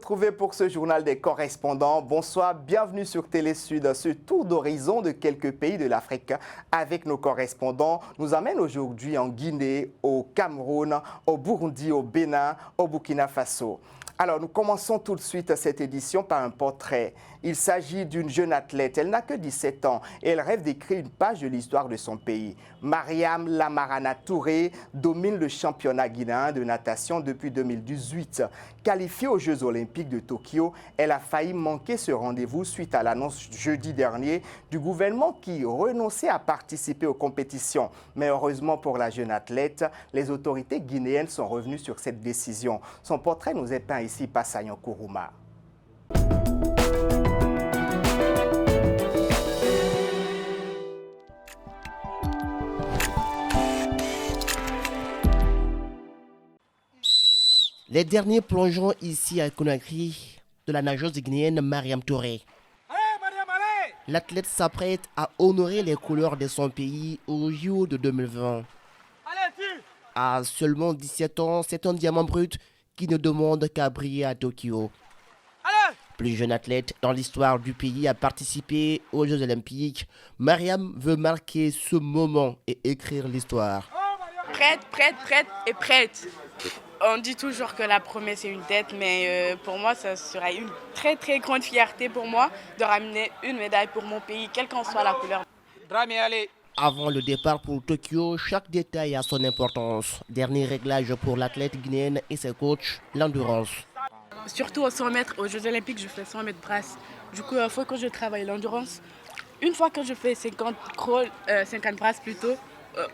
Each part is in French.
retrouver pour ce journal des correspondants. Bonsoir, bienvenue sur Télé Sud. Ce tour d'horizon de quelques pays de l'Afrique avec nos correspondants nous amène aujourd'hui en Guinée, au Cameroun, au Burundi, au Bénin, au Burkina Faso. Alors, nous commençons tout de suite cette édition par un portrait. Il s'agit d'une jeune athlète. Elle n'a que 17 ans et elle rêve d'écrire une page de l'histoire de son pays. Mariam Lamarana Touré domine le championnat guinéen de natation depuis 2018. Qualifiée aux Jeux Olympiques de Tokyo, elle a failli manquer ce rendez-vous suite à l'annonce jeudi dernier du gouvernement qui renonçait à participer aux compétitions. Mais heureusement pour la jeune athlète, les autorités guinéennes sont revenues sur cette décision. Son portrait nous est peint ici par Sayon Kourouma. Les derniers plongeons ici à Conakry de la nageuse guinéenne Mariam Touré. L'athlète s'apprête à honorer les couleurs de son pays au JO de 2020. À seulement 17 ans, c'est un diamant brut qui ne demande qu'à briller à Tokyo. Plus jeune athlète dans l'histoire du pays à participer aux Jeux Olympiques, Mariam veut marquer ce moment et écrire l'histoire. Prête et prête. On dit toujours que la promesse est une dette, mais pour moi, ça sera une très très grande fierté pour moi de ramener une médaille pour mon pays, quelle qu'en soit la couleur. Avant le départ pour Tokyo, chaque détail a son importance. Dernier réglage pour l'athlète guinéenne et ses coachs, l'endurance. Surtout aux 100 mètres, aux Jeux Olympiques, je fais 100 mètres brasse. Du coup, il faut que je travaille l'endurance. Une fois que je fais 50 crawl, 50 brasses plutôt,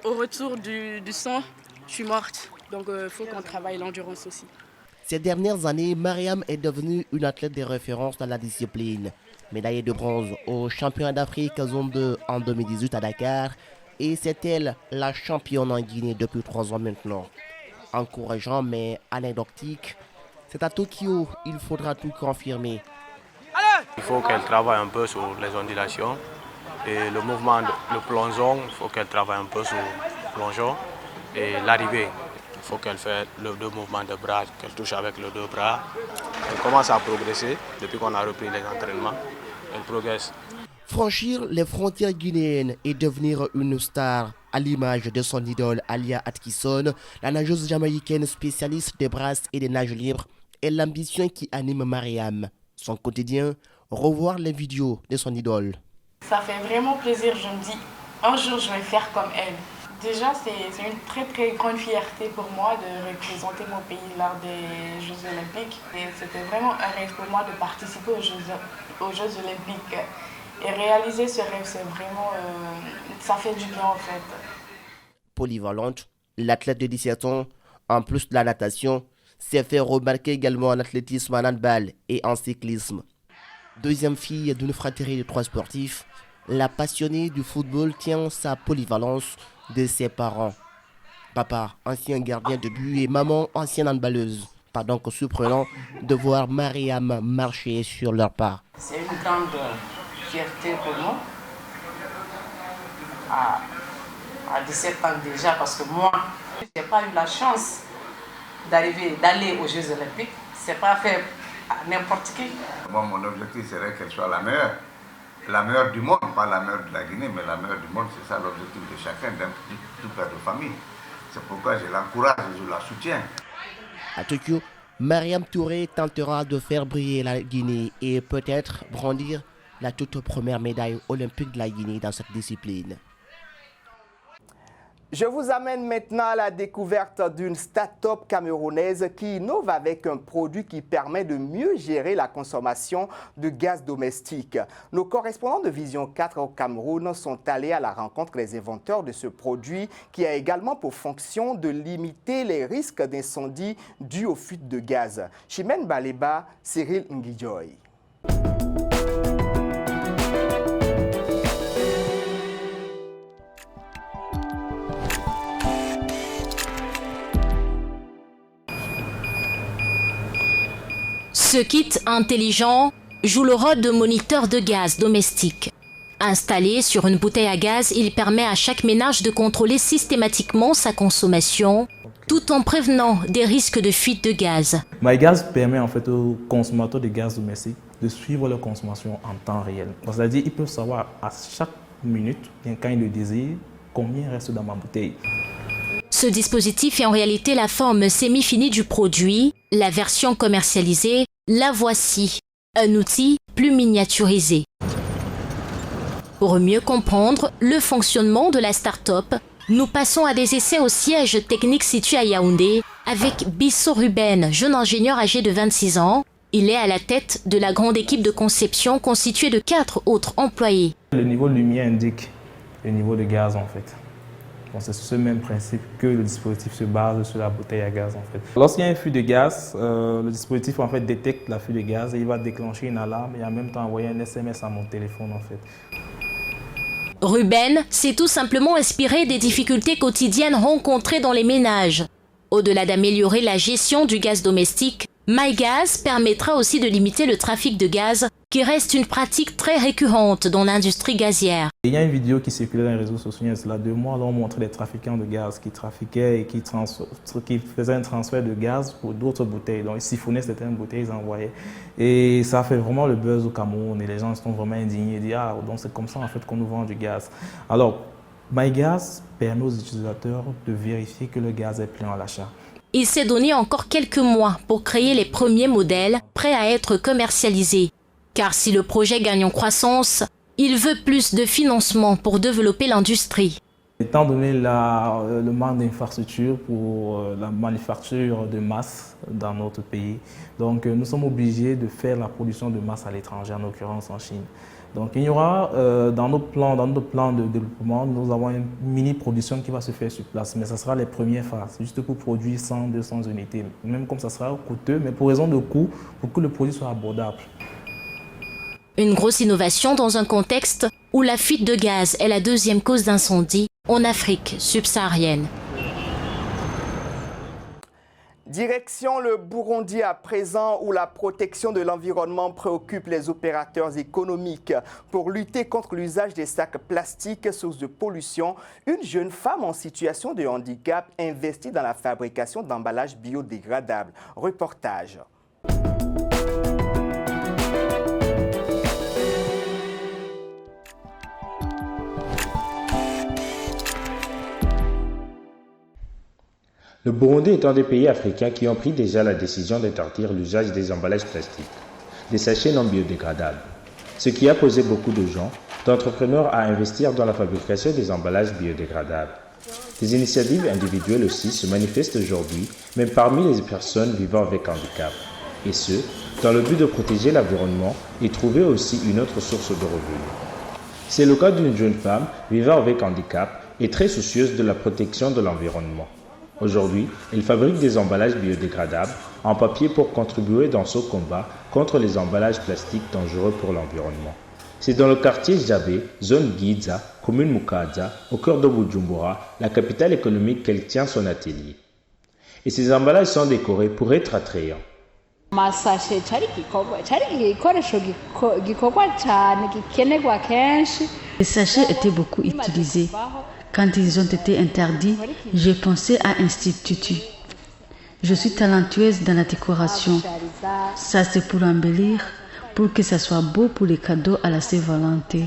au retour du 100, je suis morte. Donc il faut qu'on travaille l'endurance aussi. Ces dernières années, Mariam est devenue une athlète de référence dans la discipline. Médaillée de bronze au championnat d'Afrique Zone 2 en 2018 à Dakar. Et c'est elle la championne en Guinée depuis 3 ans maintenant. Encourageant mais anecdotique, c'est à Tokyo, il faudra tout confirmer. Il faut qu'elle travaille un peu sur les ondulations. Et le mouvement, le plongeon, il faut qu'elle travaille un peu sur le plongeon. Et l'arrivée, il faut qu'elle fasse le 2 mouvements de bras, qu'elle touche avec les 2 bras. Elle commence à progresser depuis qu'on a repris les entraînements. Elle progresse. Franchir les frontières guinéennes et devenir une star à l'image de son idole Alia Atkinson, la nageuse jamaïcaine spécialiste des brasses et des nages libres, est l'ambition qui anime Mariam. Son quotidien, revoir les vidéos de son idole. Ça fait vraiment plaisir, je me dis, un jour je vais faire comme elle. Déjà, c'est une très très grande fierté pour moi de représenter mon pays lors des Jeux Olympiques. Et c'était vraiment un rêve pour moi de participer aux Jeux Olympiques. Et réaliser ce rêve, c'est vraiment, ça fait du bien en fait. Polyvalente, l'athlète de 17 ans, en plus de la natation, s'est fait remarquer également en athlétisme, en handball et en cyclisme. Deuxième fille d'une fratrie de 3 sportifs, la passionnée du football tient sa polyvalence de ses parents. Papa, ancien gardien de but, et maman, ancienne handballeuse. Pas donc surprenant de voir Mariam marcher sur leur pas. C'est une grande fierté pour nous, à 17 ans déjà, parce que moi, je n'ai pas eu la chance d'aller aux Jeux Olympiques. Ce n'est pas fait à n'importe qui. Moi, mon objectif serait qu'elle soit la meilleure du monde, pas la meilleure de la Guinée, mais la meilleure du monde, c'est ça l'objectif de chacun, d'un tout père de famille. C'est pourquoi je l'encourage et je la soutiens. À Tokyo, Mariam Touré tentera de faire briller la Guinée et peut-être brandir la toute première médaille olympique de la Guinée dans cette discipline. Je vous amène maintenant à la découverte d'une start-up camerounaise qui innove avec un produit qui permet de mieux gérer la consommation de gaz domestique. Nos correspondants de Vision 4 au Cameroun sont allés à la rencontre des inventeurs de ce produit qui a également pour fonction de limiter les risques d'incendie dus aux fuites de gaz. Chimène Baleba, Cyril Ngidjoy. Ce kit intelligent joue le rôle de moniteur de gaz domestique. Installé sur une bouteille à gaz, il permet à chaque ménage de contrôler systématiquement sa consommation, tout en prévenant des risques de fuite de gaz. MyGaz permet en fait aux consommateurs de gaz domestique de suivre leur consommation en temps réel. C'est-à-dire qu'ils peuvent savoir à chaque minute, bien quand ils le désirent, combien reste dans ma bouteille. Ce dispositif est en réalité la forme semi-finie du produit. La version commercialisée, la voici, un outil plus miniaturisé. Pour mieux comprendre le fonctionnement de la start-up, nous passons à des essais au siège technique situé à Yaoundé avec Bissot Ruben, jeune ingénieur âgé de 26 ans. Il est à la tête de la grande équipe de conception constituée de 4 autres employés. Le niveau de lumière indique le niveau de gaz en fait. Bon, c'est ce même principe que le dispositif se base sur la bouteille à gaz en fait. Lorsqu'il y a un flux de gaz, le dispositif en fait détecte la fuite de gaz et il va déclencher une alarme et en même temps envoyer un SMS à mon téléphone en fait. Ruben s'est tout simplement inspiré des difficultés quotidiennes rencontrées dans les ménages. Au-delà d'améliorer la gestion du gaz domestique, MyGaz permettra aussi de limiter le trafic de gaz, qui reste une pratique très récurrente dans l'industrie gazière. Il y a une vidéo qui circulait dans les réseaux sociaux il y a cela 2 mois, où on montrait des trafiquants de gaz qui trafiquaient et qui faisaient un transfert de gaz pour d'autres bouteilles. Donc ils siphonnaient certaines bouteilles, ils envoyaient. Et ça fait vraiment le buzz au Cameroun et les gens sont vraiment indignés et disent « Ah, donc c'est comme ça en fait qu'on nous vend du gaz ». Alors, MyGaz permet aux utilisateurs de vérifier que le gaz est plein à l'achat. Il s'est donné encore quelques mois pour créer les premiers modèles prêts à être commercialisés. Car si le projet gagne en croissance, il veut plus de financement pour développer l'industrie. Étant donné le manque d'infrastructures pour la manufacture de masse dans notre pays, donc nous sommes obligés de faire la production de masse à l'étranger, en l'occurrence en Chine. Donc il y aura dans notre plan de développement, nous avons une mini-production qui va se faire sur place, mais ça sera les premières phases, juste pour produire 100-200 unités. Même comme ça sera coûteux, mais pour raison de coût, pour que le produit soit abordable. Une grosse innovation dans un contexte où la fuite de gaz est la 2e cause d'incendie en Afrique subsaharienne. Direction le Burundi à présent, où la protection de l'environnement préoccupe les opérateurs économiques. Pour lutter contre l'usage des sacs plastiques, source de pollution, une jeune femme en situation de handicap investit dans la fabrication d'emballages biodégradables. Reportage. Le Burundi est un des pays africains qui ont pris déjà la décision d'interdire l'usage des emballages plastiques, des sachets non biodégradables, ce qui a posé beaucoup de gens, d'entrepreneurs à investir dans la fabrication des emballages biodégradables. Des initiatives individuelles aussi se manifestent aujourd'hui, même parmi les personnes vivant avec handicap, et ce, dans le but de protéger l'environnement et trouver aussi une autre source de revenus. C'est le cas d'une jeune femme vivant avec handicap et très soucieuse de la protection de l'environnement. Aujourd'hui, elle fabrique des emballages biodégradables en papier pour contribuer dans ce combat contre les emballages plastiques dangereux pour l'environnement. C'est dans le quartier Jabé, zone Giza, commune Mukaza, au cœur de Bujumbura, la capitale économique, qu'elle tient son atelier. Et ces emballages sont décorés pour être attrayants. Les sachets étaient beaucoup utilisés. Quand ils ont été interdits, j'ai pensé à institut. Je suis talentueuse dans la décoration. Ça, c'est pour embellir, pour que ça soit beau pour les cadeaux à la Saint-Valentin.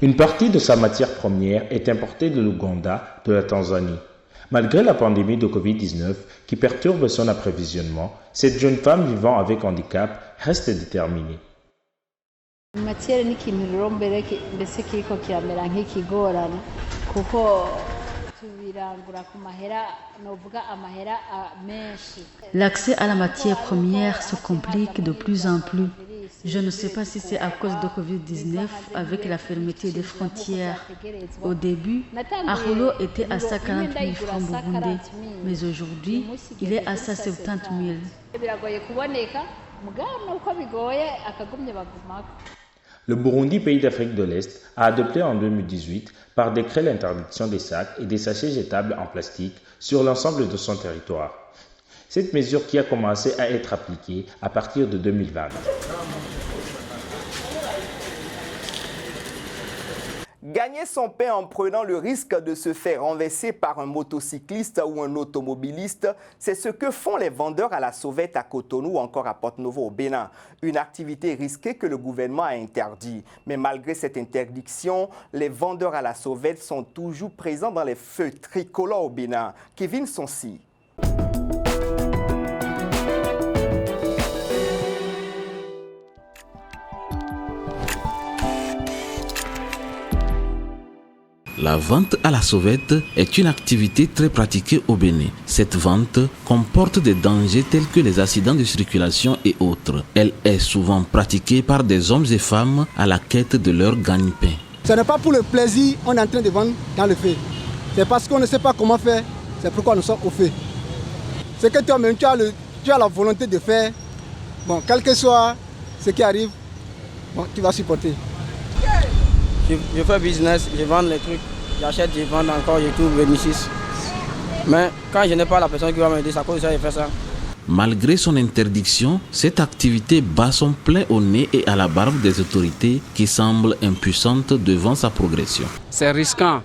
Une partie de sa matière première est importée de l'Ouganda, de la Tanzanie. Malgré la pandémie de Covid-19 qui perturbe son approvisionnement, cette jeune femme vivant avec handicap reste déterminée. L'accès à la matière première se complique de plus en plus. Je ne sais pas si c'est à cause de Covid-19 avec la fermeture des frontières. Au début, Arolo était à 140 000 francs burundais, mais aujourd'hui, il est à 170 000. Le Burundi, pays d'Afrique de l'Est, a adopté en 2018 par décret l'interdiction des sacs et des sachets jetables en plastique sur l'ensemble de son territoire. Cette mesure qui a commencé à être appliquée à partir de 2020. Gagner son pain en prenant le risque de se faire renverser par un motocycliste ou un automobiliste, c'est ce que font les vendeurs à la sauvette à Cotonou ou encore à Porto-Novo au Bénin. Une activité risquée que le gouvernement a interdit. Mais malgré cette interdiction, les vendeurs à la sauvette sont toujours présents dans les feux tricolores au Bénin. Kevin Sonsi. La vente à la sauvette est une activité très pratiquée au Bénin. Cette vente comporte des dangers tels que les accidents de circulation et autres. Elle est souvent pratiquée par des hommes et femmes à la quête de leur gagne-pain. Ce n'est pas pour le plaisir qu'on est en train de vendre dans le feu. C'est parce qu'on ne sait pas comment faire, c'est pourquoi nous sommes au feu. C'est que toi-même, tu as la volonté de faire. Bon, quel que soit ce qui arrive, bon, tu vas supporter. Je fais business, je vends les trucs, j'achète, je vends encore, je trouve bénéfice. Mais quand je n'ai pas la personne qui va m'aider, c'est à cause de ça que je fais ça. Malgré son interdiction, cette activité bat son plein au nez et à la barbe des autorités qui semblent impuissantes devant sa progression. C'est risquant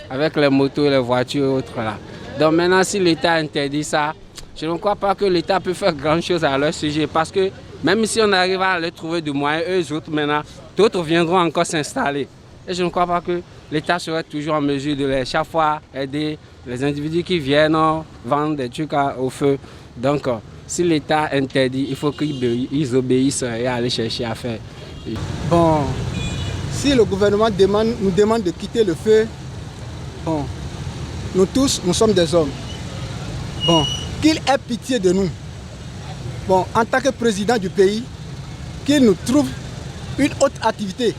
avec les motos, les voitures et autres là. Donc maintenant, si l'État interdit ça, je ne crois pas que l'État peut faire grand chose à leur sujet parce que même si on arrive à leur trouver du moyen, eux autres maintenant, d'autres viendront encore s'installer. Et je ne crois pas que l'État serait toujours en mesure de les, chaque fois aider les individus qui viennent vendre des trucs au feu. Donc, si l'État interdit, il faut qu'ils obéissent et aller chercher à faire. Bon, si le gouvernement nous demande de quitter le feu, bon, nous tous, nous sommes des hommes. Bon, qu'il ait pitié de nous. Bon, en tant que président du pays, qu'il nous trouve une autre activité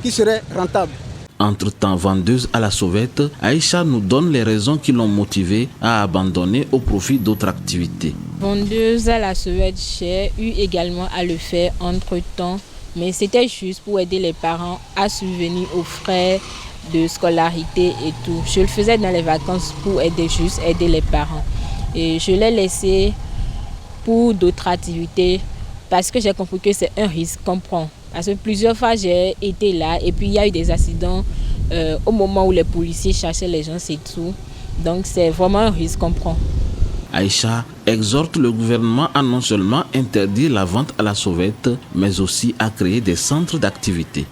qui serait rentable. Entre-temps vendeuse à la sauvette, Aïcha nous donne les raisons qui l'ont motivée à abandonner au profit d'autres activités. Vendeuse à la sauvette, j'ai eu également à le faire entre-temps, mais c'était juste pour aider les parents à subvenir aux frais de scolarité et tout. Je le faisais dans les vacances pour aider les parents. Et je l'ai laissé pour d'autres activités parce que j'ai compris que c'est un risque qu'on prend. Parce que plusieurs fois j'ai été là et puis il y a eu des accidents au moment où les policiers cherchaient les gens, c'est tout. Donc c'est vraiment un risque qu'on prend. Aïcha exhorte le gouvernement à non seulement interdire la vente à la sauvette, mais aussi à créer des centres d'activité.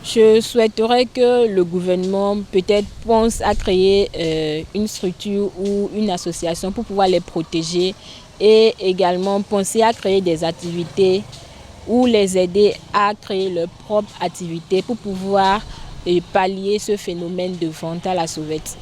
Je souhaiterais que le gouvernement peut-être pense à créer une structure ou une association pour pouvoir les protéger et également penser à créer des activités ou les aider à créer leur propre activité pour pouvoir pallier ce phénomène de vente à la sauvette.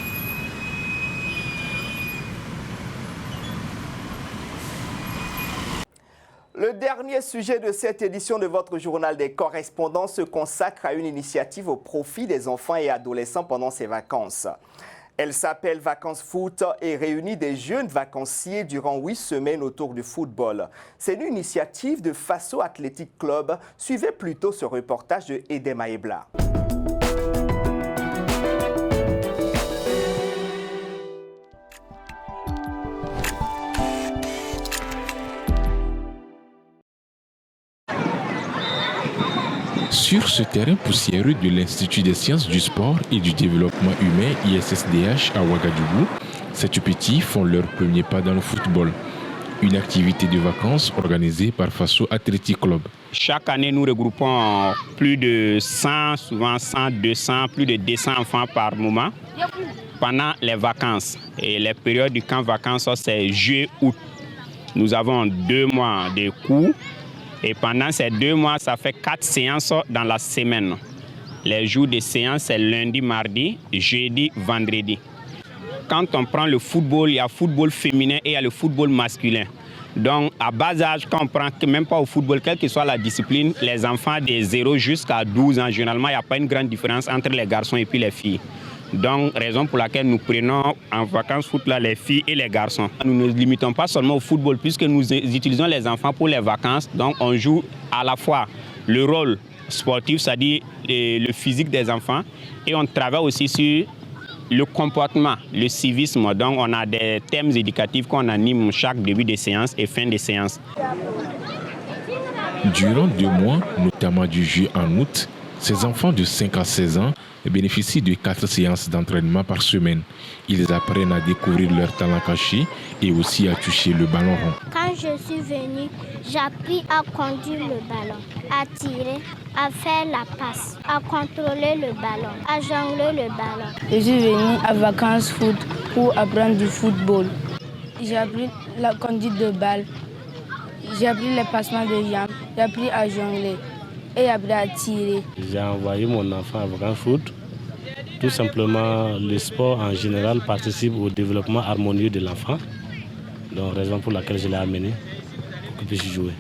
Le dernier sujet de cette édition de votre journal des correspondants se consacre à une initiative au profit des enfants et adolescents pendant ces vacances. Elle s'appelle Vacances Foot et réunit des jeunes vacanciers durant 8 semaines autour du football. C'est une initiative de Faso Athletic Club. Suivez plutôt ce reportage de Edem Aebla. Sur ce terrain poussiéreux de l'Institut des sciences du sport et du développement humain ISSDH à Ouagadougou, ces tout petits font leur premier pas dans le football. Une activité de vacances organisée par Faso Athletic Club. Chaque année, nous regroupons plus de 100, souvent 100, 200, plus de 200 enfants par moment pendant les vacances. Et les périodes du camp vacances, c'est juillet-août. Nous avons 2 mois de cours. Et pendant ces 2 mois, ça fait 4 séances dans la semaine. Les jours de séance, c'est lundi, mardi, jeudi, vendredi. Quand on prend le football, il y a le football féminin et il y a le football masculin. Donc, à bas âge, quand on prend même pas au football, quelle que soit la discipline, les enfants de 0 jusqu'à 12 ans, généralement, il n'y a pas une grande différence entre les garçons et puis les filles. Donc, raison pour laquelle nous prenons en vacances foot là, les filles et les garçons. Nous ne nous limitons pas seulement au football puisque nous utilisons les enfants pour les vacances. Donc, on joue à la fois le rôle sportif, c'est-à-dire le physique des enfants, et on travaille aussi sur le comportement, le civisme. Donc, on a des thèmes éducatifs qu'on anime chaque début de séance et fin de séance. Durant 2 mois, notamment du juillet en août, Ces enfants de 5 à 16 ans bénéficient de 4 séances d'entraînement par semaine. Ils apprennent à découvrir leur talent caché et aussi à toucher le ballon rond. Quand je suis venue, j'ai appris à conduire le ballon, à tirer, à faire la passe, à contrôler le ballon, à jongler le ballon. Je suis venue à vacances foot pour apprendre du football. J'ai appris la conduite de balle, j'ai appris les passements de jambes, j'ai appris à jongler et appris à tirer. J'ai envoyé mon enfant à vacances foot. Tout simplement, le sport en général participe au développement harmonieux de l'enfant. Donc, raison pour laquelle je l'ai amené pour qu'il puisse jouer.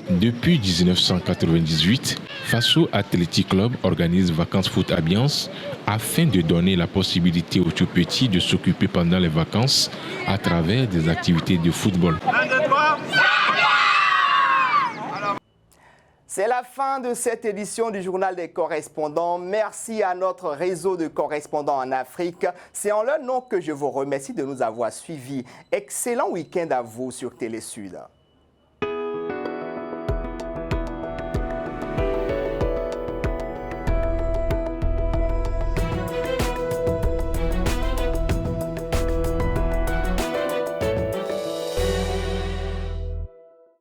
Depuis 1998, Faso Athletic Club organise Vacances Foot Ambiance afin de donner la possibilité aux tout petits de s'occuper pendant les vacances à travers des activités de football. C'est la fin de cette édition du Journal des correspondants. Merci à notre réseau de correspondants en Afrique. C'est en leur nom que je vous remercie de nous avoir suivis. Excellent week-end à vous sur Télé Sud.